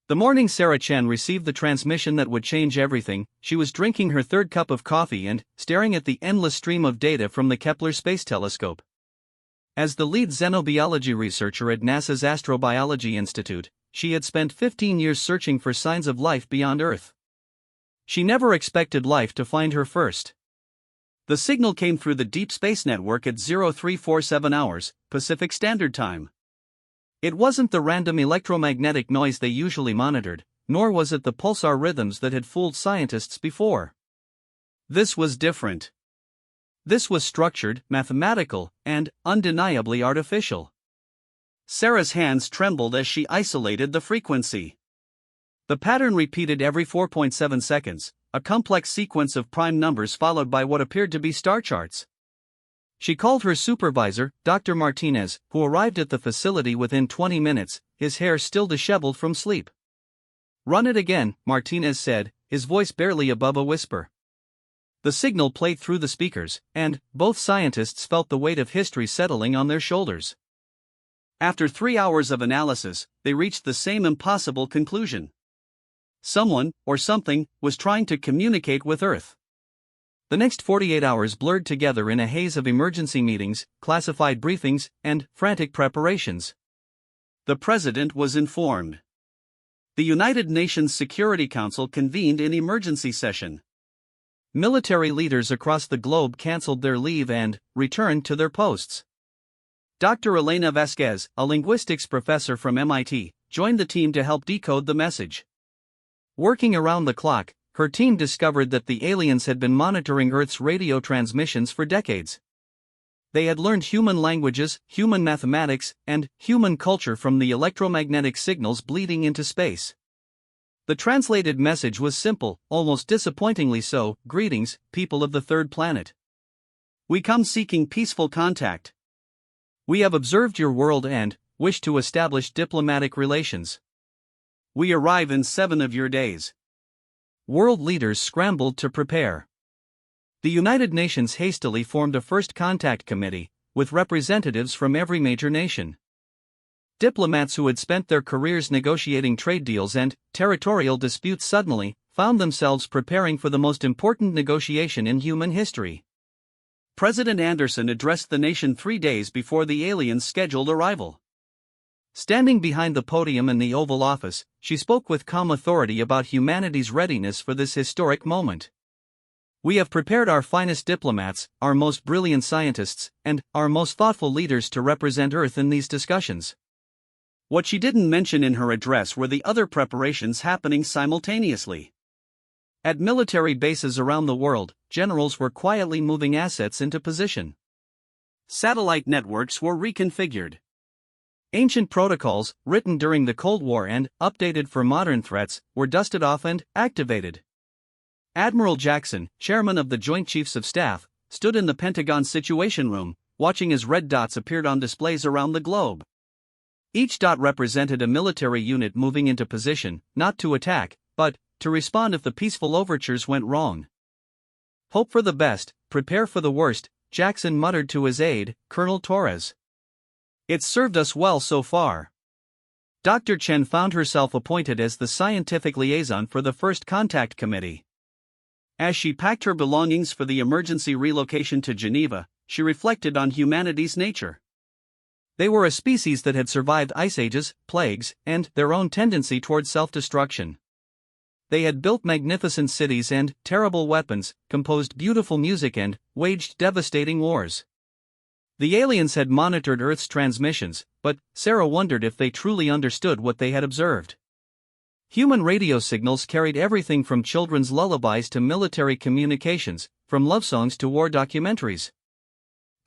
The morning Sarah Chen received the transmission that would change everything, she was drinking her third cup of coffee and staring at the endless stream of data from the Kepler Space Telescope. As the lead xenobiology researcher at NASA's Astrobiology Institute, she had spent 15 years searching for signs of life beyond Earth. She never expected life to find her first. The signal came through the Deep Space Network at 0347 hours, Pacific Standard Time. It wasn't the random electromagnetic noise they usually monitored, nor was it the pulsar rhythms that had fooled scientists before. This was different. This was structured, mathematical, and undeniably artificial. Sarah's hands trembled as she isolated the frequency. The pattern repeated every 4.7 seconds, a complex sequence of prime numbers followed by what appeared to be star charts. She called her supervisor, Dr. Martinez, who arrived at the facility within 20 minutes, his hair still disheveled from sleep. "Run it again," Martinez said, his voice barely above a whisper. The signal played through the speakers, and both scientists felt the weight of history settling on their shoulders. After 3 hours of analysis, they reached the same impossible conclusion. Someone, or something, was trying to communicate with Earth. The next 48 hours blurred together in a haze of emergency meetings, classified briefings, and frantic preparations. The president was informed. The United Nations Security Council convened in emergency session. Military leaders across the globe canceled their leave and returned to their posts. Dr. Elena Vasquez, a linguistics professor from MIT, joined the team to help decode the message. Working around the clock, her team discovered that the aliens had been monitoring Earth's radio transmissions for decades. They had learned human languages, human mathematics, and human culture from the electromagnetic signals bleeding into space. The translated message was simple, almost disappointingly so: "Greetings, people of the third planet. We come seeking peaceful contact. We have observed your world and wish to establish diplomatic relations. We arrive in 7 of your days." World leaders scrambled to prepare. The United Nations hastily formed a First Contact Committee, with representatives from every major nation. Diplomats who had spent their careers negotiating trade deals and territorial disputes suddenly found themselves preparing for the most important negotiation in human history. President Anderson addressed the nation 3 days before the aliens' scheduled arrival. Standing behind the podium in the Oval Office, she spoke with calm authority about humanity's readiness for this historic moment. "We have prepared our finest diplomats, our most brilliant scientists, and our most thoughtful leaders to represent Earth in these discussions." What she didn't mention in her address were the other preparations happening simultaneously. At military bases around the world, generals were quietly moving assets into position. Satellite networks were reconfigured. Ancient protocols, written during the Cold War and updated for modern threats, were dusted off and activated. Admiral Jackson, chairman of the Joint Chiefs of Staff, stood in the Pentagon's Situation Room, watching as red dots appeared on displays around the globe. Each dot represented a military unit moving into position, not to attack, but to respond if the peaceful overtures went wrong. "Hope for the best, prepare for the worst," Jackson muttered to his aide, Colonel Torres. "It's served us well so far." Dr. Chen found herself appointed as the scientific liaison for the First Contact Committee. As she packed her belongings for the emergency relocation to Geneva, she reflected on humanity's nature. They were a species that had survived ice ages, plagues, and their own tendency toward self-destruction. They had built magnificent cities and terrible weapons, composed beautiful music and waged devastating wars. The aliens had monitored Earth's transmissions, but Sarah wondered if they truly understood what they had observed. Human radio signals carried everything from children's lullabies to military communications, from love songs to war documentaries.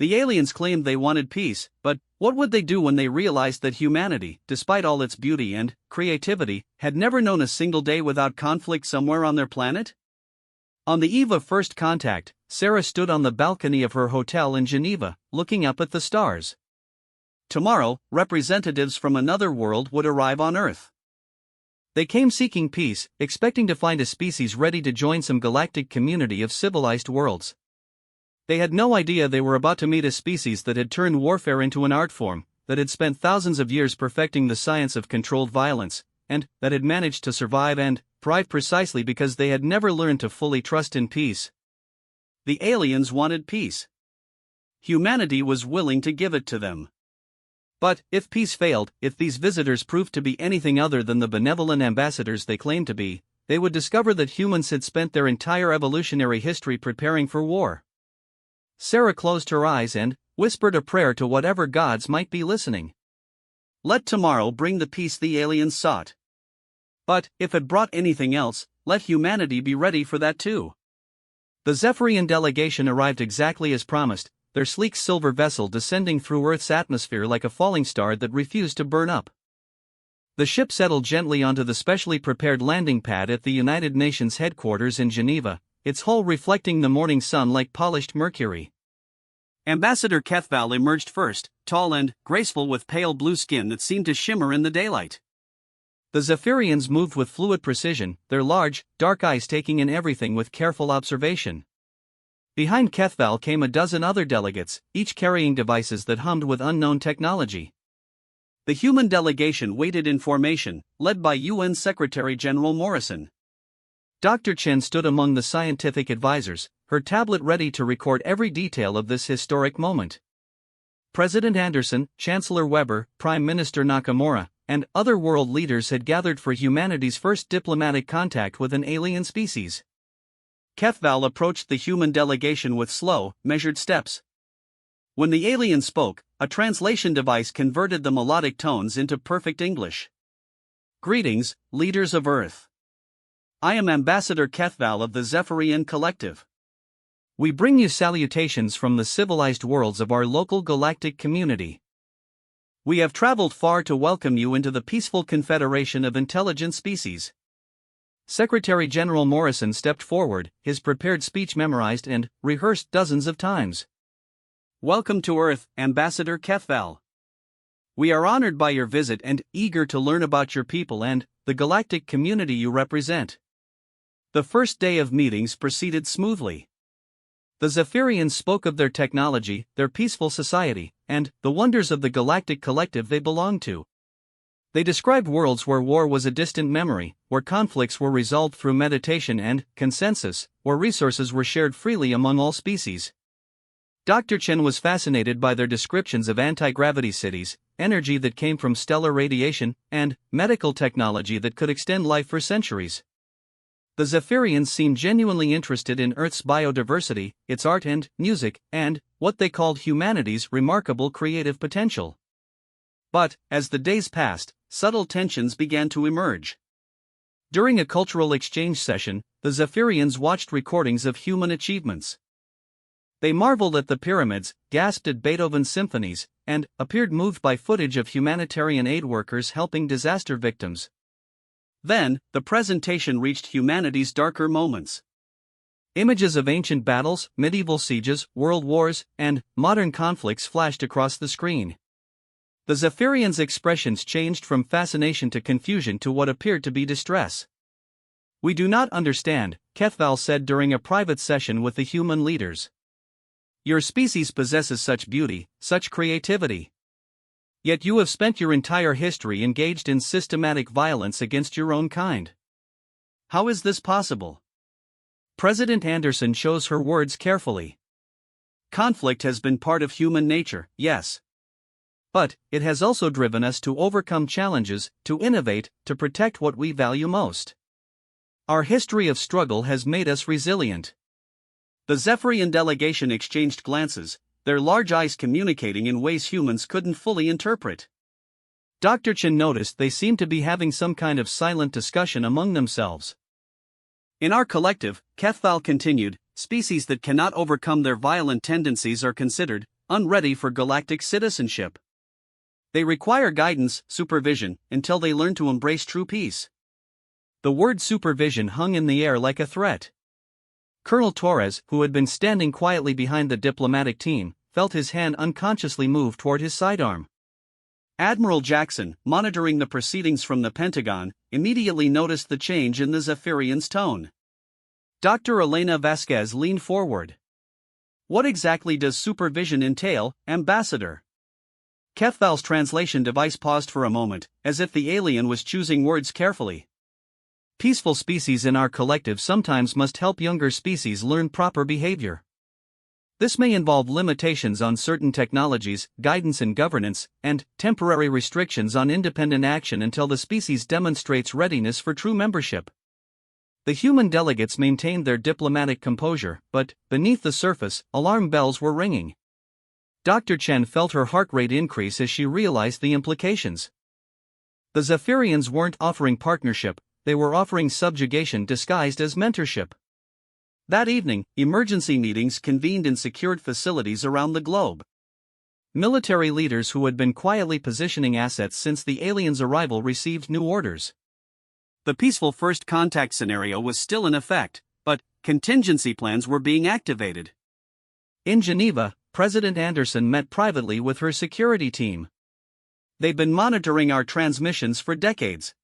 The aliens claimed they wanted peace, but what would they do when they realized that humanity, despite all its beauty and creativity, had never known a single day without conflict somewhere on their planet? On the eve of first contact, Sarah stood on the balcony of her hotel in Geneva, looking up at the stars. Tomorrow, representatives from another world would arrive on Earth. They came seeking peace, expecting to find a species ready to join some galactic community of civilized worlds. They had no idea they were about to meet a species that had turned warfare into an art form, that had spent thousands of years perfecting the science of controlled violence, and that had managed to survive and thrive precisely because they had never learned to fully trust in peace. The aliens wanted peace. Humanity was willing to give it to them. But, if peace failed, if these visitors proved to be anything other than the benevolent ambassadors they claimed to be, they would discover that humans had spent their entire evolutionary history preparing for war. Sarah closed her eyes and whispered a prayer to whatever gods might be listening. Let tomorrow bring the peace the aliens sought. But, if it brought anything else, let humanity be ready for that too. The Zephyrian delegation arrived exactly as promised, their sleek silver vessel descending through Earth's atmosphere like a falling star that refused to burn up. The ship settled gently onto the specially prepared landing pad at the United Nations headquarters in Geneva, its hull reflecting the morning sun like polished mercury. Ambassador Kethval emerged first, tall and graceful with pale blue skin that seemed to shimmer in the daylight. The Zephyrians moved with fluid precision, their large, dark eyes taking in everything with careful observation. Behind Kethval came a dozen other delegates, each carrying devices that hummed with unknown technology. The human delegation waited in formation, led by UN Secretary-General Morrison. Dr. Chen stood among the scientific advisors, her tablet ready to record every detail of this historic moment. President Anderson, Chancellor Weber, Prime Minister Nakamura, and other world leaders had gathered for humanity's first diplomatic contact with an alien species. Kethval approached the human delegation with slow, measured steps. When the alien spoke, a translation device converted the melodic tones into perfect English. Greetings, leaders of Earth. I am Ambassador Kethval of the Zephyrian Collective. We bring you salutations from the civilized worlds of our local galactic community. We have traveled far to welcome you into the peaceful confederation of intelligent species. Secretary-General Morrison stepped forward, his prepared speech memorized and rehearsed dozens of times. Welcome to Earth, Ambassador Kethval. We are honored by your visit and eager to learn about your people and the galactic community you represent. The first day of meetings proceeded smoothly. The Zephyrians spoke of their technology, their peaceful society, and the wonders of the galactic collective they belonged to. They described worlds where war was a distant memory, where conflicts were resolved through meditation and consensus, where resources were shared freely among all species. Dr. Chen was fascinated by their descriptions of anti-gravity cities, energy that came from stellar radiation, and medical technology that could extend life for centuries. The Zephyrians seemed genuinely interested in Earth's biodiversity, its art and music, and what they called humanity's remarkable creative potential. But, as the days passed, subtle tensions began to emerge. During a cultural exchange session, the Zephyrians watched recordings of human achievements. They marveled at the pyramids, gasped at Beethoven's symphonies, and appeared moved by footage of humanitarian aid workers helping disaster victims. Then, the presentation reached humanity's darker moments. Images of ancient battles, medieval sieges, world wars, and modern conflicts flashed across the screen. The Zephyrians' expressions changed from fascination to confusion to what appeared to be distress. We do not understand, Kethval said during a private session with the human leaders. Your species possesses such beauty, such creativity. Yet you have spent your entire history engaged in systematic violence against your own kind. How is this possible? President Anderson chose her words carefully. Conflict has been part of human nature, yes. But it has also driven us to overcome challenges, to innovate, to protect what we value most. Our history of struggle has made us resilient. The Zephyrian delegation exchanged glances, their large eyes communicating in ways humans couldn't fully interpret. Dr. Chen noticed they seemed to be having some kind of silent discussion among themselves. In our collective, Kethval continued, species that cannot overcome their violent tendencies are considered unready for galactic citizenship. They require guidance, supervision, until they learn to embrace true peace. The word supervision hung in the air like a threat. Colonel Torres, who had been standing quietly behind the diplomatic team, felt his hand unconsciously move toward his sidearm. Admiral Jackson, monitoring the proceedings from the Pentagon, immediately noticed the change in the Zephyrians' tone. Dr. Elena Vasquez leaned forward. What exactly does supervision entail, Ambassador? Kethval's translation device paused for a moment, as if the alien was choosing words carefully. Peaceful species in our collective sometimes must help younger species learn proper behavior. This may involve limitations on certain technologies, guidance in governance, and temporary restrictions on independent action until the species demonstrates readiness for true membership. The human delegates maintained their diplomatic composure, but, beneath the surface, alarm bells were ringing. Dr. Chen felt her heart rate increase as she realized the implications. The Zephyrians weren't offering partnership, they were offering subjugation disguised as mentorship. That evening, emergency meetings convened in secured facilities around the globe. Military leaders who had been quietly positioning assets since the aliens' arrival received new orders. The peaceful first contact scenario was still in effect, but contingency plans were being activated. In Geneva, President Anderson met privately with her security team. They've been monitoring our transmissions for decades.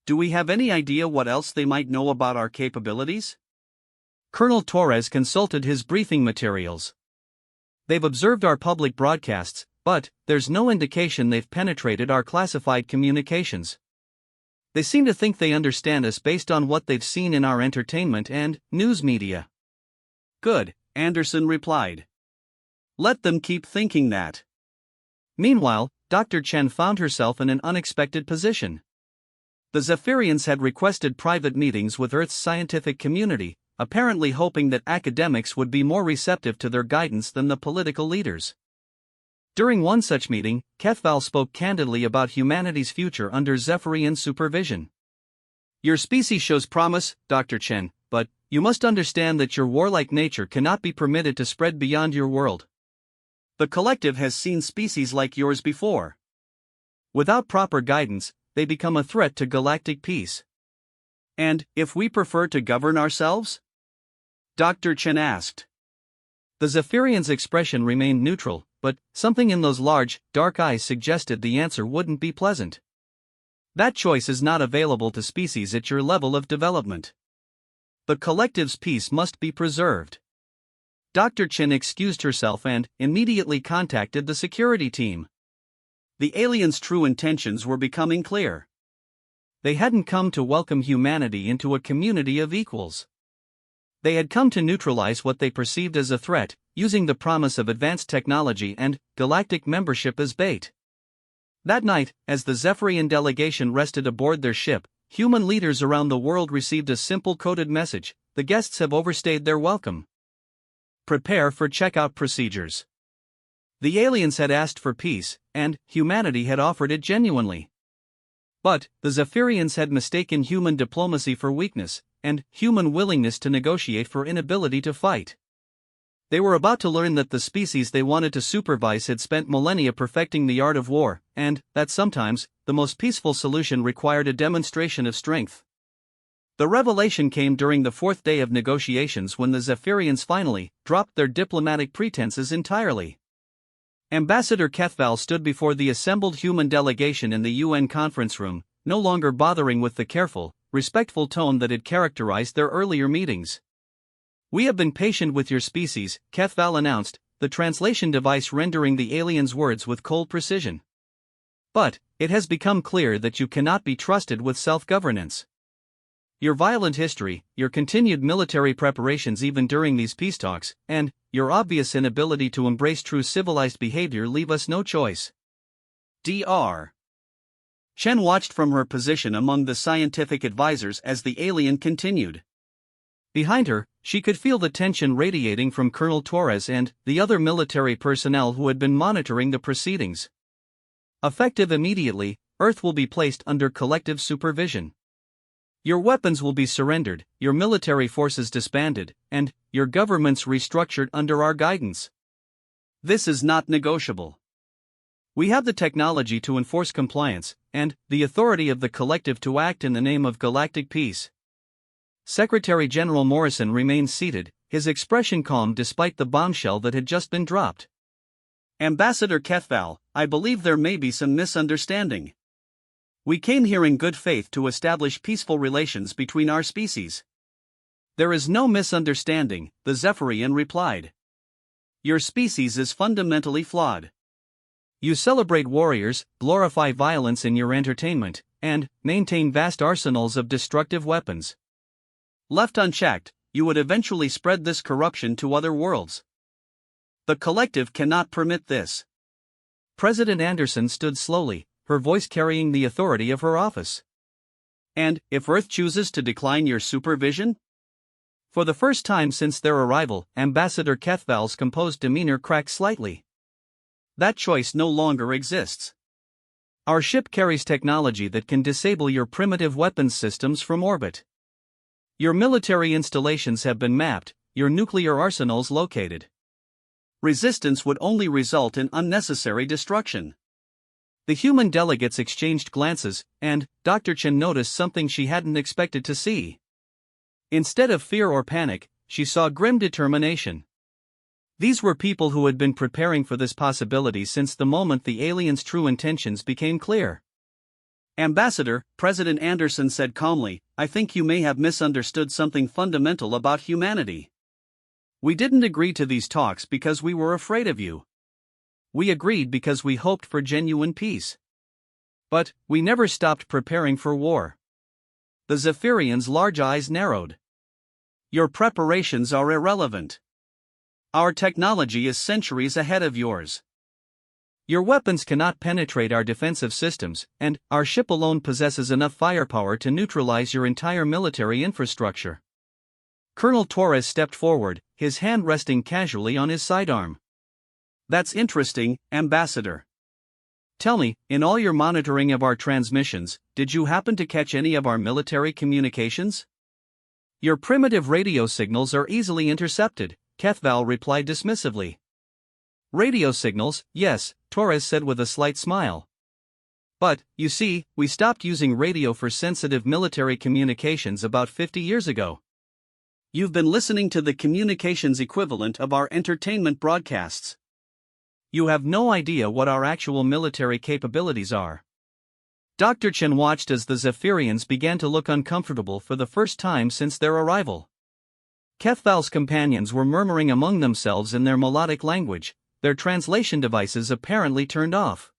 Do we have any idea what else they might know about our capabilities? Colonel Torres consulted his briefing materials. They've observed our public broadcasts, but there's no indication they've penetrated our classified communications. They seem to think they understand us based on what they've seen in our entertainment and news media. Good, Anderson replied. Let them keep thinking that. Meanwhile, Dr. Chen found herself in an unexpected position. The Zephyrians had requested private meetings with Earth's scientific community, apparently hoping that academics would be more receptive to their guidance than the political leaders. During one such meeting, Kethval spoke candidly about humanity's future under Zephyrian supervision. Your species shows promise, Dr. Chen, but you must understand that your warlike nature cannot be permitted to spread beyond your world. The collective has seen species like yours before. Without proper guidance, they become a threat to galactic peace. And if we prefer to govern ourselves? Dr. Chen asked. The Zephyrian's expression remained neutral, but something in those large, dark eyes suggested the answer wouldn't be pleasant. That choice is not available to species at your level of development. The collective's peace must be preserved. Dr. Chen excused herself and immediately contacted the security team. The aliens' true intentions were becoming clear. They hadn't come to welcome humanity into a community of equals. They had come to neutralize what they perceived as a threat, using the promise of advanced technology and galactic membership as bait. That night, as the Zephyrian delegation rested aboard their ship, human leaders around the world received a simple coded message: the guests have overstayed their welcome. Prepare for checkout procedures. The aliens had asked for peace, and humanity had offered it genuinely. But the Zephyrians had mistaken human diplomacy for weakness, and human willingness to negotiate for inability to fight. They were about to learn that the species they wanted to supervise had spent millennia perfecting the art of war, and that sometimes, the most peaceful solution required a demonstration of strength. The revelation came during the fourth day of negotiations when the Zephyrians finally dropped their diplomatic pretenses entirely. Ambassador Kethval stood before the assembled human delegation in the UN conference room, no longer bothering with the careful, respectful tone that had characterized their earlier meetings. We have been patient with your species, Kethval announced, the translation device rendering the aliens' words with cold precision. But it has become clear that you cannot be trusted with self-governance. Your violent history, your continued military preparations even during these peace talks, and your obvious inability to embrace true civilized behavior leave us no choice. Dr. Chen watched from her position among the scientific advisors as the alien continued. Behind her, she could feel the tension radiating from Colonel Torres and the other military personnel who had been monitoring the proceedings. Effective immediately, Earth will be placed under collective supervision. Your weapons will be surrendered, your military forces disbanded, and your governments restructured under our guidance. This is not negotiable. We have the technology to enforce compliance, and the authority of the collective to act in the name of galactic peace. Secretary General Morrison remained seated, his expression calm despite the bombshell that had just been dropped. Ambassador Kethval, I believe there may be some misunderstanding. We came here in good faith to establish peaceful relations between our species. There is no misunderstanding, the Zephyrian replied. Your species is fundamentally flawed. You celebrate warriors, glorify violence in your entertainment, and maintain vast arsenals of destructive weapons. Left unchecked, you would eventually spread this corruption to other worlds. The collective cannot permit this. President Anderson stood slowly, her voice carrying the authority of her office. And if Earth chooses to decline your supervision? For the first time since their arrival, Ambassador Kethval's composed demeanor cracked slightly. That choice no longer exists. Our ship carries technology that can disable your primitive weapons systems from orbit. Your military installations have been mapped, your nuclear arsenals located. Resistance would only result in unnecessary destruction. The human delegates exchanged glances, and Dr. Chen noticed something she hadn't expected to see. Instead of fear or panic, she saw grim determination. These were people who had been preparing for this possibility since the moment the aliens' true intentions became clear. Ambassador, President Anderson said calmly, I think you may have misunderstood something fundamental about humanity. We didn't agree to these talks because we were afraid of you. We agreed because we hoped for genuine peace. But we never stopped preparing for war. The Zephyrians' large eyes narrowed. Your preparations are irrelevant. Our technology is centuries ahead of yours. Your weapons cannot penetrate our defensive systems, and our ship alone possesses enough firepower to neutralize your entire military infrastructure. Colonel Torres stepped forward, his hand resting casually on his sidearm. That's interesting, Ambassador. Tell me, in all your monitoring of our transmissions, did you happen to catch any of our military communications? Your primitive radio signals are easily intercepted, Kethval replied dismissively. Radio signals, yes, Torres said with a slight smile. But, you see, we stopped using radio for sensitive military communications about 50 years ago. You've been listening to the communications equivalent of our entertainment broadcasts. You have no idea what our actual military capabilities are. Dr. Chen watched as the Zephyrians began to look uncomfortable for the first time since their arrival. Kethval's companions were murmuring among themselves in their melodic language, their translation devices apparently turned off.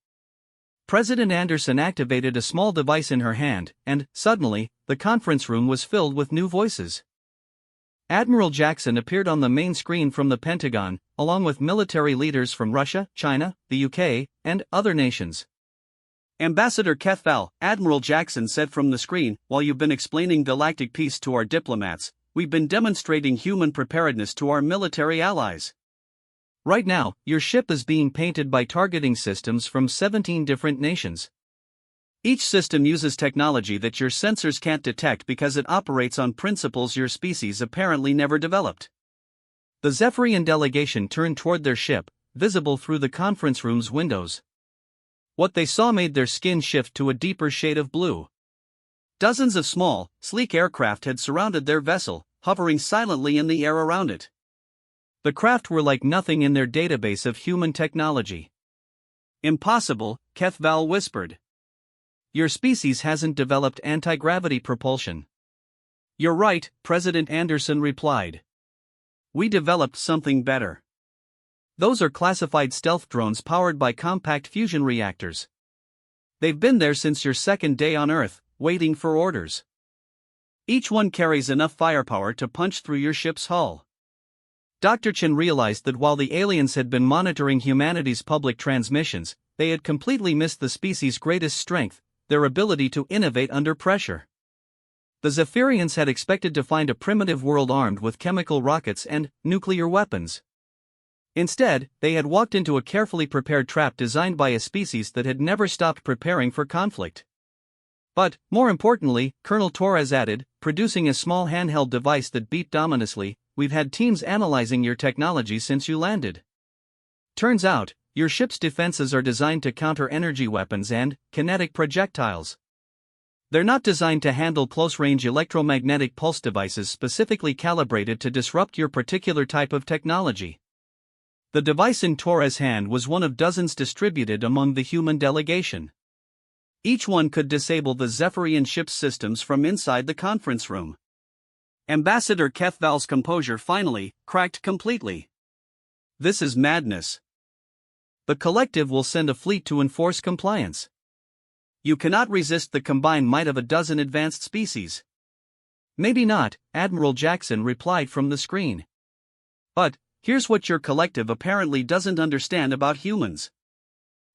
President Anderson activated a small device in her hand, and, suddenly, the conference room was filled with new voices. Admiral Jackson appeared on the main screen from the Pentagon, along with military leaders from Russia, China, the UK, and other nations. Ambassador Kethval, Admiral Jackson said from the screen, while you've been explaining galactic peace to our diplomats, we've been demonstrating human preparedness to our military allies. Right now, your ship is being painted by targeting systems from 17 different nations. Each system uses technology that your sensors can't detect because it operates on principles your species apparently never developed. The Zephyrian delegation turned toward their ship, visible through the conference room's windows. What they saw made their skin shift to a deeper shade of blue. Dozens of small, sleek aircraft had surrounded their vessel, hovering silently in the air around it. The craft were like nothing in their database of human technology. Impossible, Kethval whispered. Your species hasn't developed anti-gravity propulsion. You're right, President Anderson replied. We developed something better. Those are classified stealth drones powered by compact fusion reactors. They've been there since your second day on Earth, waiting for orders. Each one carries enough firepower to punch through your ship's hull. Dr. Chen realized that while the aliens had been monitoring humanity's public transmissions, they had completely missed the species' greatest strength, their ability to innovate under pressure. The Zephyrians had expected to find a primitive world armed with chemical rockets and nuclear weapons. Instead, they had walked into a carefully prepared trap designed by a species that had never stopped preparing for conflict. But, more importantly, Colonel Torres added, producing a small handheld device that beeped ominously, we've had teams analyzing your technology since you landed. Turns out, your ship's defenses are designed to counter energy weapons and kinetic projectiles. They're not designed to handle close-range electromagnetic pulse devices specifically calibrated to disrupt your particular type of technology. The device in Torres' hand was one of dozens distributed among the human delegation. Each one could disable the Zephyrian ship's systems from inside the conference room. Ambassador Kethval's composure finally cracked completely. This is madness. The collective will send a fleet to enforce compliance. You cannot resist the combined might of a dozen advanced species. Maybe not, Admiral Jackson replied from the screen. But here's what your collective apparently doesn't understand about humans.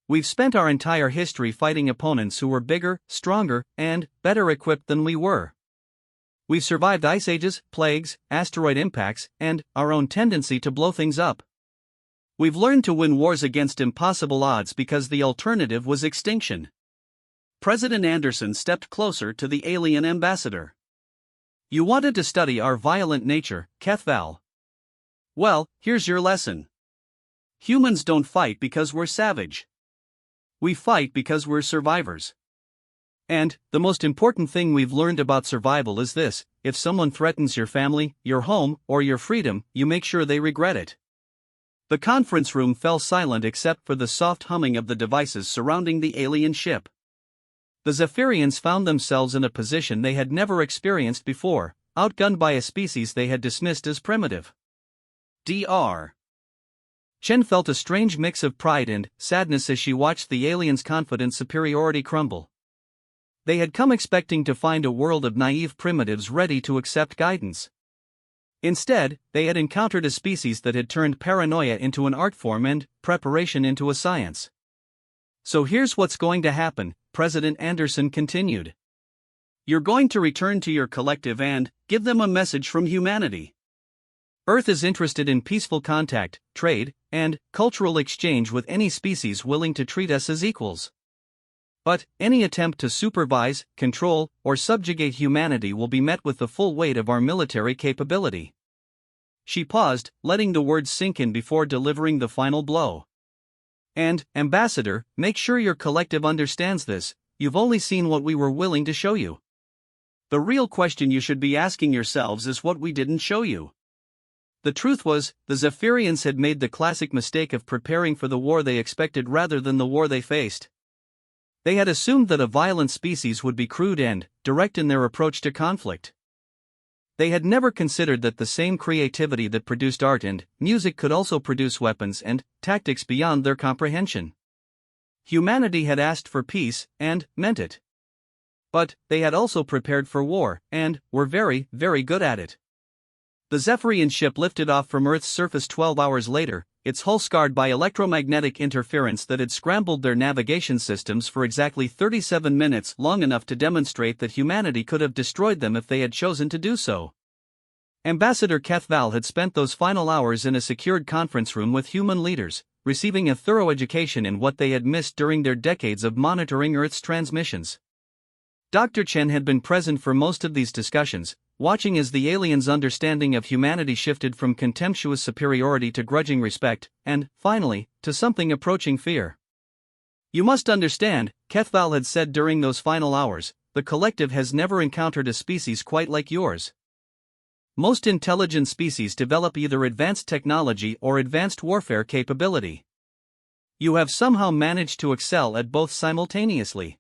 We've spent our entire history fighting opponents who were bigger, stronger, and better equipped than we were. We've survived ice ages, plagues, asteroid impacts, and our own tendency to blow things up. We've learned to win wars against impossible odds because the alternative was extinction. President Anderson stepped closer to the alien ambassador. You wanted to study our violent nature, Kethval. Well, here's your lesson. Humans don't fight because we're savage. We fight because we're survivors. And the most important thing we've learned about survival is this: if someone threatens your family, your home, or your freedom, you make sure they regret it. The conference room fell silent except for the soft humming of the devices surrounding the alien ship. The Zephyrians found themselves in a position they had never experienced before, outgunned by a species they had dismissed as primitive. Dr. Chen felt a strange mix of pride and sadness as she watched the aliens' confident superiority crumble. They had come expecting to find a world of naive primitives ready to accept guidance. Instead, they had encountered a species that had turned paranoia into an art form and preparation into a science. So here's what's going to happen, President Anderson continued. You're going to return to your collective and give them a message from humanity. Earth is interested in peaceful contact, trade, and cultural exchange with any species willing to treat us as equals. But any attempt to supervise, control, or subjugate humanity will be met with the full weight of our military capability. She paused, letting the words sink in before delivering the final blow. And, Ambassador, make sure your collective understands this: you've only seen what we were willing to show you. The real question you should be asking yourselves is what we didn't show you. The truth was, the Zephyrians had made the classic mistake of preparing for the war they expected rather than the war they faced. They had assumed that a violent species would be crude and direct in their approach to conflict. They had never considered that the same creativity that produced art and music could also produce weapons and tactics beyond their comprehension. Humanity had asked for peace, and meant it. But they had also prepared for war, and were very, very good at it. The Zephyrian ship lifted off from Earth's surface 12 hours later, its hull scarred by electromagnetic interference that had scrambled their navigation systems for exactly 37 minutes, long enough to demonstrate that humanity could have destroyed them if they had chosen to do so. Ambassador Kethval had spent those final hours in a secured conference room with human leaders, receiving a thorough education in what they had missed during their decades of monitoring Earth's transmissions. Dr. Chen had been present for most of these discussions, watching as the aliens' understanding of humanity shifted from contemptuous superiority to grudging respect, and, finally, to something approaching fear. You must understand, Kethval had said during those final hours, the collective has never encountered a species quite like yours. Most intelligent species develop either advanced technology or advanced warfare capability. You have somehow managed to excel at both simultaneously.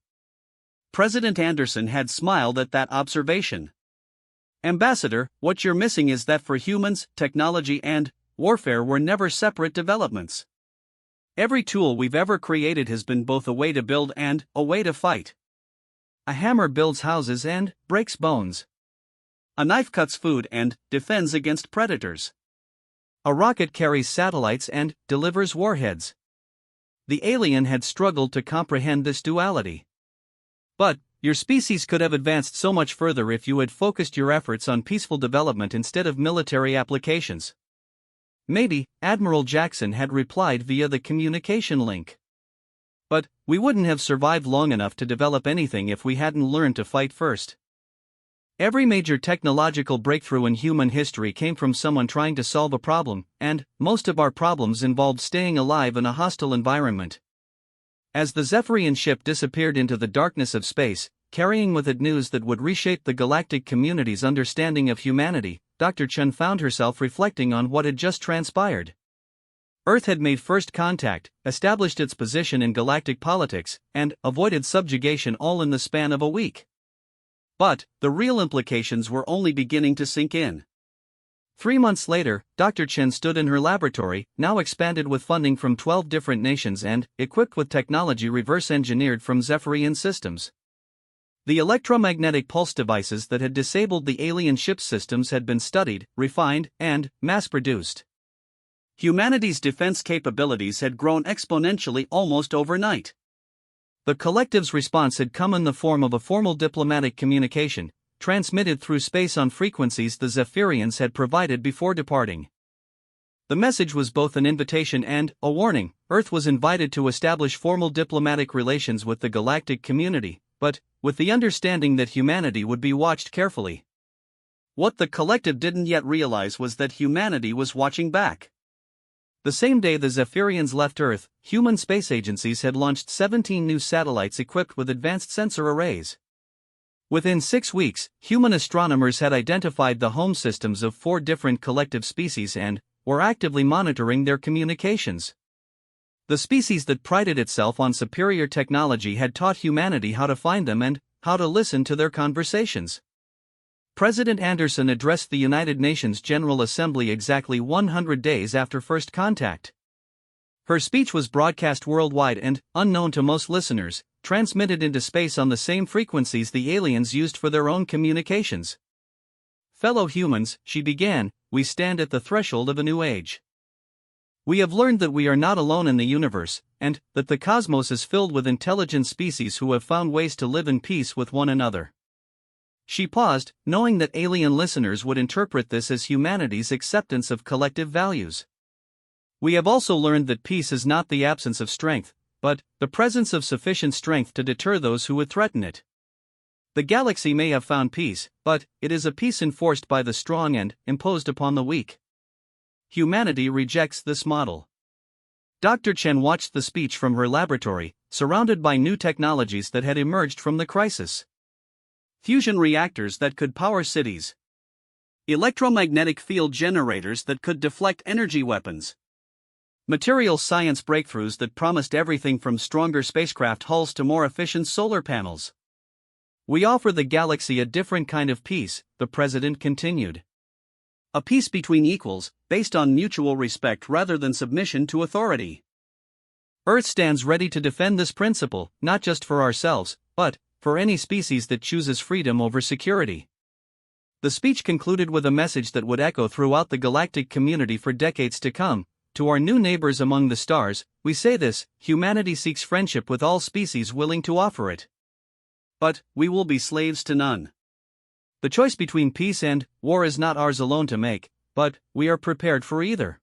President Anderson had smiled at that observation. Ambassador, what you're missing is that for humans, technology and warfare were never separate developments. Every tool we've ever created has been both a way to build and a way to fight. A hammer builds houses and breaks bones. A knife cuts food and defends against predators. A rocket carries satellites and delivers warheads. The alien had struggled to comprehend this duality. But your species could have advanced so much further if you had focused your efforts on peaceful development instead of military applications. Maybe, Admiral Jackson had replied via the communication link. But we wouldn't have survived long enough to develop anything if we hadn't learned to fight first. Every major technological breakthrough in human history came from someone trying to solve a problem, and most of our problems involved staying alive in a hostile environment. As the Zephyrian ship disappeared into the darkness of space, carrying with it news that would reshape the galactic community's understanding of humanity, Dr. Chen found herself reflecting on what had just transpired. Earth had made first contact, established its position in galactic politics, and avoided subjugation all in the span of a week. But the real implications were only beginning to sink in. 3 months later, Dr. Chen stood in her laboratory, now expanded with funding from 12 different nations and equipped with technology reverse engineered from Zephyrian systems. The electromagnetic pulse devices that had disabled the alien ship systems had been studied, refined, and mass-produced. Humanity's defense capabilities had grown exponentially almost overnight. The collective's response had come in the form of a formal diplomatic communication, transmitted through space on frequencies the Zephyrians had provided before departing. The message was both an invitation and a warning. Earth was invited to establish formal diplomatic relations with the galactic community, but with the understanding that humanity would be watched carefully. What the collective didn't yet realize was that humanity was watching back. The same day the Zephyrians left Earth, human space agencies had launched 17 new satellites equipped with advanced sensor arrays. Within 6 weeks, human astronomers had identified the home systems of 4 different collective species and were actively monitoring their communications. The species that prided itself on superior technology had taught humanity how to find them and how to listen to their conversations. President Anderson addressed the United Nations General Assembly exactly 100 days after first contact. Her speech was broadcast worldwide and, unknown to most listeners, transmitted into space on the same frequencies the aliens used for their own communications. Fellow humans, she began, we stand at the threshold of a new age. We have learned that we are not alone in the universe, and that the cosmos is filled with intelligent species who have found ways to live in peace with one another. She paused, knowing that alien listeners would interpret this as humanity's acceptance of collective values. We have also learned that peace is not the absence of strength, but the presence of sufficient strength to deter those who would threaten it. The galaxy may have found peace, but it is a peace enforced by the strong and imposed upon the weak. Humanity rejects this model. Dr. Chen watched the speech from her laboratory, surrounded by new technologies that had emerged from the crisis. Fusion reactors that could power cities. Electromagnetic field generators that could deflect energy weapons. Material science breakthroughs that promised everything from stronger spacecraft hulls to more efficient solar panels. We offer the galaxy a different kind of peace, the president continued. A peace between equals, based on mutual respect rather than submission to authority. Earth stands ready to defend this principle, not just for ourselves, but for any species that chooses freedom over security. The speech concluded with a message that would echo throughout the galactic community for decades to come. To our new neighbors among the stars, we say this: humanity seeks friendship with all species willing to offer it. But we will be slaves to none. The choice between peace and war is not ours alone to make, but we are prepared for either.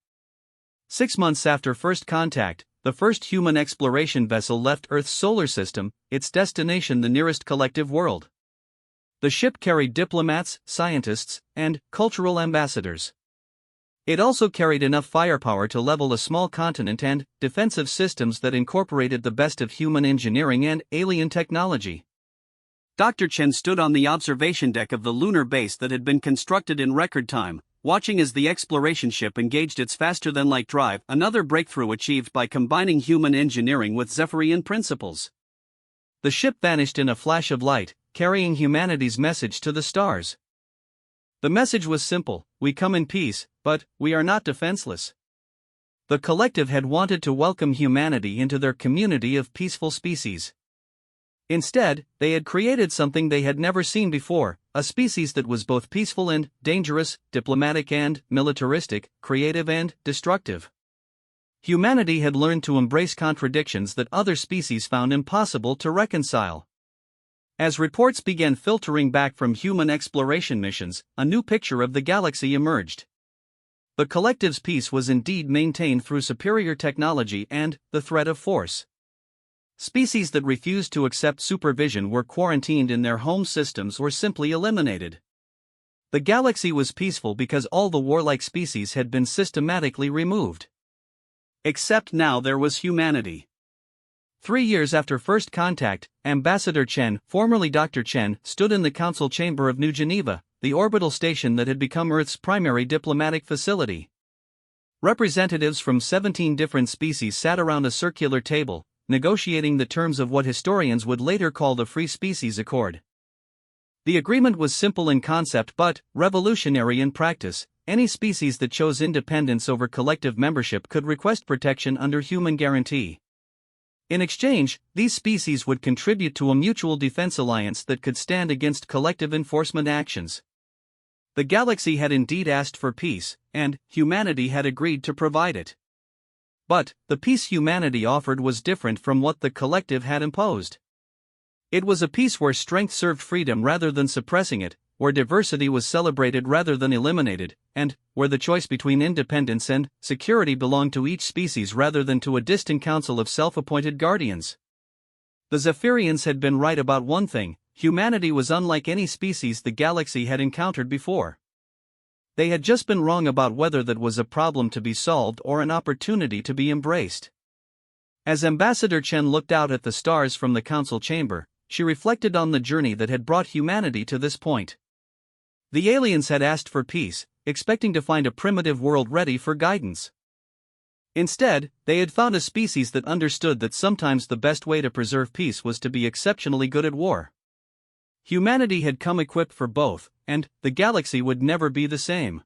6 months after first contact, the first human exploration vessel left Earth's solar system, its destination the nearest collective world. The ship carried diplomats, scientists, and cultural ambassadors. It also carried enough firepower to level a small continent and defensive systems that incorporated the best of human engineering and alien technology. Dr. Chen stood on the observation deck of the lunar base that had been constructed in record time, watching as the exploration ship engaged its faster-than-light drive, another breakthrough achieved by combining human engineering with Zephyrian principles. The ship vanished in a flash of light, carrying humanity's message to the stars. The message was simple: we come in peace, but we are not defenseless. The collective had wanted to welcome humanity into their community of peaceful species. Instead, they had created something they had never seen before, a species that was both peaceful and dangerous, diplomatic and militaristic, creative and destructive. Humanity had learned to embrace contradictions that other species found impossible to reconcile. As reports began filtering back from human exploration missions, a new picture of the galaxy emerged. The collective's peace was indeed maintained through superior technology and the threat of force. Species that refused to accept supervision were quarantined in their home systems or simply eliminated. The galaxy was peaceful because all the warlike species had been systematically removed. Except now there was humanity. 3 years after first contact, Ambassador Chen, formerly Dr. Chen, stood in the council chamber of New Geneva, the orbital station that had become Earth's primary diplomatic facility. Representatives from 17 different species sat around a circular table, negotiating the terms of what historians would later call the Free Species Accord. The agreement was simple in concept but revolutionary in practice. any species that chose independence over collective membership could request protection under human guarantee. In exchange, these species would contribute to a mutual defense alliance that could stand against collective enforcement actions. The galaxy had indeed asked for peace, and humanity had agreed to provide it. But the peace humanity offered was different from what the collective had imposed. It was a peace where strength served freedom rather than suppressing it, where diversity was celebrated rather than eliminated, and where the choice between independence and security belonged to each species rather than to a distant council of self-appointed guardians. The Zephyrians had been right about one thing: humanity was unlike any species the galaxy had encountered before. They had just been wrong about whether that was a problem to be solved or an opportunity to be embraced. As Ambassador Chen looked out at the stars from the council chamber, she reflected on the journey that had brought humanity to this point. The aliens had asked for peace, expecting to find a primitive world ready for guidance. Instead, they had found a species that understood that sometimes the best way to preserve peace was to be exceptionally good at war. Humanity had come equipped for both, and the galaxy would never be the same.